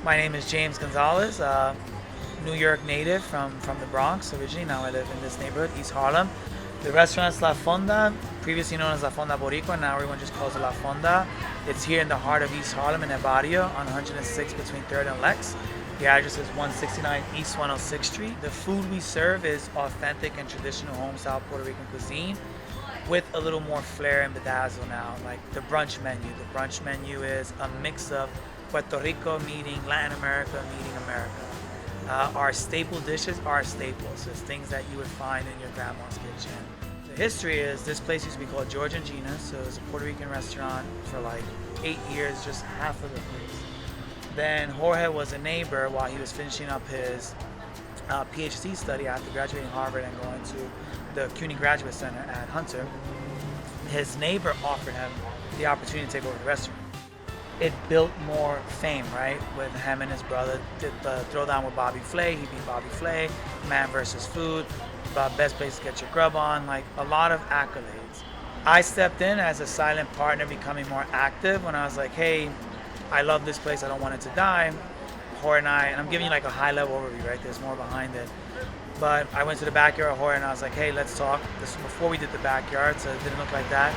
My name is James Gonzalez, New York native from the Bronx originally. Now I live in this neighborhood, East Harlem. The restaurant's La Fonda, previously known as La Fonda Boricua. Now everyone just calls it La Fonda. It's here in the heart of East Harlem in El Barrio on 106 between 3rd and Lex. The address is 169 East 106th Street. The food we serve is authentic and traditional home style Puerto Rican cuisine with a little more flair and bedazzle now, like the brunch menu. The brunch menu is a mix of Puerto Rico meeting Latin America meeting America. Our staple dishes are staples. So it's things that you would find in your grandma's kitchen. The history is this place used to be called George and Gina's, so it was a Puerto Rican restaurant for like 8 years, just half of the place. Then Jorge was a neighbor while he was finishing up his PhD study after graduating Harvard and going to the CUNY Graduate Center at Hunter. His neighbor offered him the opportunity to take over the restaurant. It built more fame, right? With him and his brother did the Throwdown with Bobby Flay. He beat Bobby Flay, Man versus Food, best place to get your grub on, like a lot of accolades. I stepped in as a silent partner, becoming more active when I was like, hey, I love this place, I don't want it to die. Jorge and I'm giving you like a high level overview, right? There's more behind it. But I went to the backyard of Jorge and I was like, hey, let's talk. This was before we did the backyard, so it didn't look like that.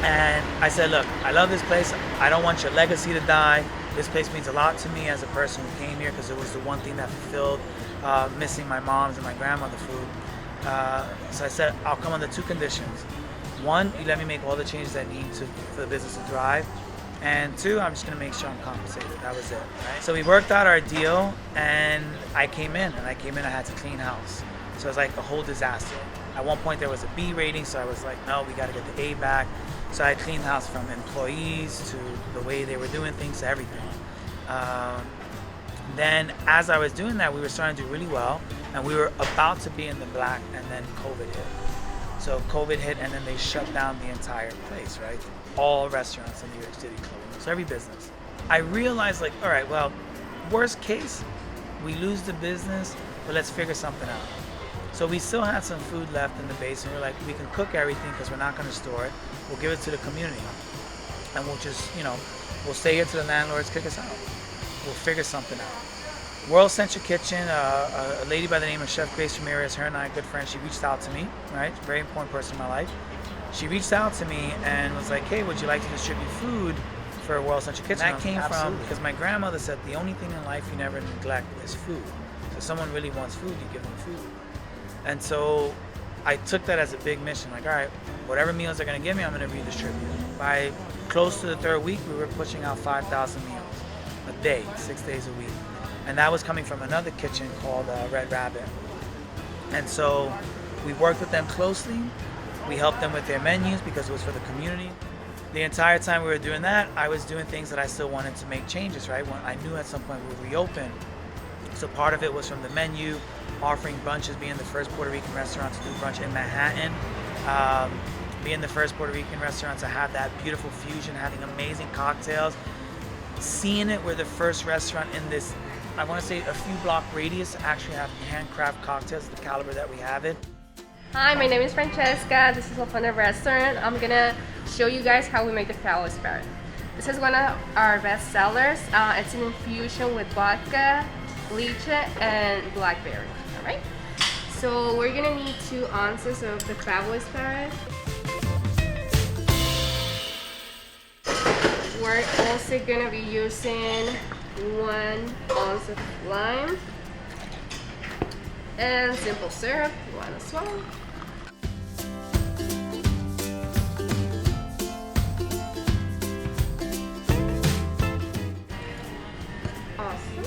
And I said, look, I love this place. I don't want your legacy to die. This place means a lot to me as a person who came here because it was the one thing that fulfilled missing my mom's and my grandmother's food. So I said, I'll come under 2 conditions. 1, you let me make all the changes I need for the business to thrive. And 2, I'm just gonna make sure I'm compensated. That was it, right? So we worked out our deal and I came in, I had to clean house. So it was like a whole disaster. At one point there was a B rating, so I was like, no, we gotta get the A back. So I cleaned house from employees to the way they were doing things to everything. Then as I was doing that, we were starting to do really well and we were about to be in the black and then COVID hit. So COVID hit and then they shut down the entire place, right? All restaurants in New York City closed, so every business. I realized like, all right, well, worst case, we lose the business, but let's figure something out. So we still had some food left in the basement. We're like, we can cook everything because we're not gonna store it. We'll give it to the community. And we'll just, we'll stay here till the landlords kick us out. We'll figure something out. World Central Kitchen, a lady by the name of Chef Grace Ramirez, her and I, good friends, she reached out to me, right? Very important person in my life. She reached out to me and was like, hey, would you like to distribute food for World Central Kitchen? That came from, because my grandmother said the only thing in life you never neglect is food. So if someone really wants food, you give them food. And so I took that as a big mission, like, all right, whatever meals they're gonna give me, I'm gonna redistribute. By close to the 3rd week, we were pushing out 5,000 meals a day, 6 days a week. And that was coming from another kitchen called Red Rabbit. And so we worked with them closely. We helped them with their menus because it was for the community. The entire time we were doing that, I was doing things that I still wanted to make changes, right? When I knew at some point we would reopen. So part of it was from the menu, offering brunches, being the first Puerto Rican restaurant to do brunch in Manhattan. Being the first Puerto Rican restaurant to have that beautiful fusion, having amazing cocktails. Seeing it, we're the first restaurant in this, I want to say a few block radius to actually have handcraft cocktails of the caliber that we have it. Hi, my name is Francesca. This is La Fonda Restaurant. I'm gonna show you guys how we make the palo asparagus. This is one of our best sellers. It's an infusion with vodka, leche, and blackberry. All right. So we're gonna need 2 ounces of the palo asparagus. We're also gonna be using 1 ounce of lime and simple syrup, 1 as well. Awesome.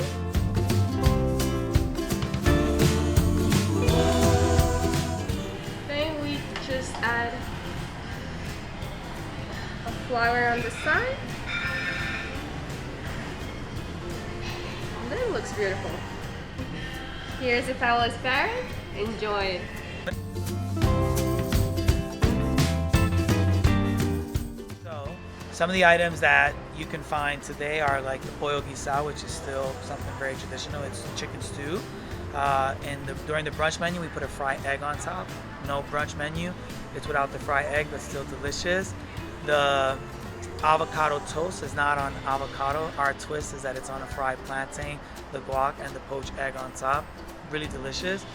Then we just add a flour on the side. And that looks beautiful. Here's the palo asparagus. Enjoy it. So, some of the items that you can find today are like the pollo guisado, which is still something very traditional. It's chicken stew. During the brunch menu, we put a fried egg on top. No brunch menu, it's without the fried egg, but still delicious. The avocado toast is not on avocado. Our twist is that it's on a fried plantain, the guac, and the poached egg on top. Really delicious.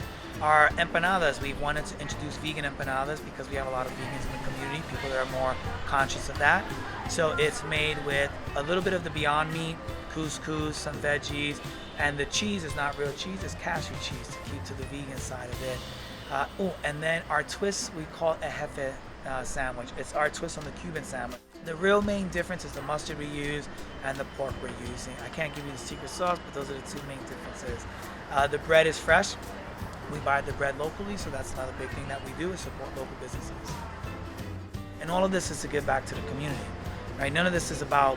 Our empanadas, we wanted to introduce vegan empanadas because we have a lot of vegans in the community, people that are more conscious of that. So it's made with a little bit of the Beyond Meat, couscous, some veggies, and the cheese is not real cheese, it's cashew cheese to keep to the vegan side of it. And then our twist, we call it a jefe sandwich. It's our twist on the Cuban sandwich. The real main difference is the mustard we use and the pork we're using. I can't give you the secret sauce, but those are the two main differences. The bread is fresh. We buy the bread locally, so that's another big thing that we do is support local businesses. And all of this is to give back to the community, right? None of this is about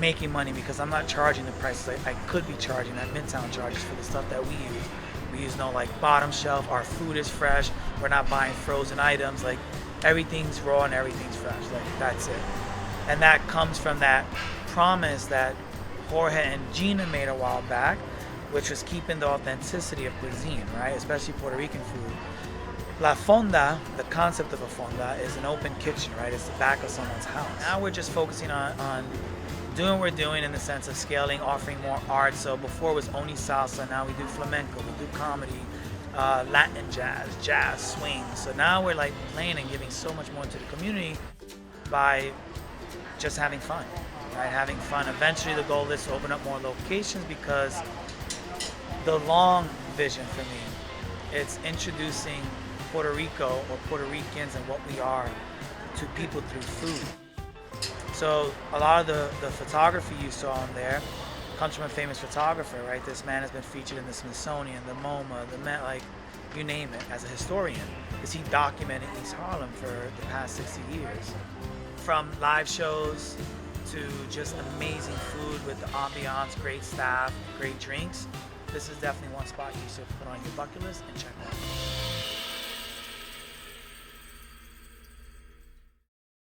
making money because I'm not charging the prices I could be charging that Midtown charges for the stuff that we use. We use no like bottom shelf, our food is fresh, we're not buying frozen items, like everything's raw and everything's fresh, like that's it. And that comes from that promise that Jorge and Gina made a while back, which was keeping the authenticity of cuisine, right? Especially Puerto Rican food. La Fonda, the concept of a fonda, is an open kitchen, right? It's the back of someone's house. Now we're just focusing on doing what we're doing in the sense of scaling, offering more art. So before it was only salsa, now we do flamenco, we do comedy, Latin jazz, swing. So now we're like playing and giving so much more to the community by just having fun, right? Having fun. Eventually the goal is to open up more locations because the long vision for me, it's introducing Puerto Rico or Puerto Ricans and what we are to people through food. So a lot of the photography you saw on there comes from a famous photographer, right? This man has been featured in the Smithsonian, the MoMA, the Met, like you name it, as a historian, because he documented East Harlem for the past 60 years. From live shows to just amazing food with the ambiance, great staff, great drinks. This is definitely one spot you should put on your bucket list and check out.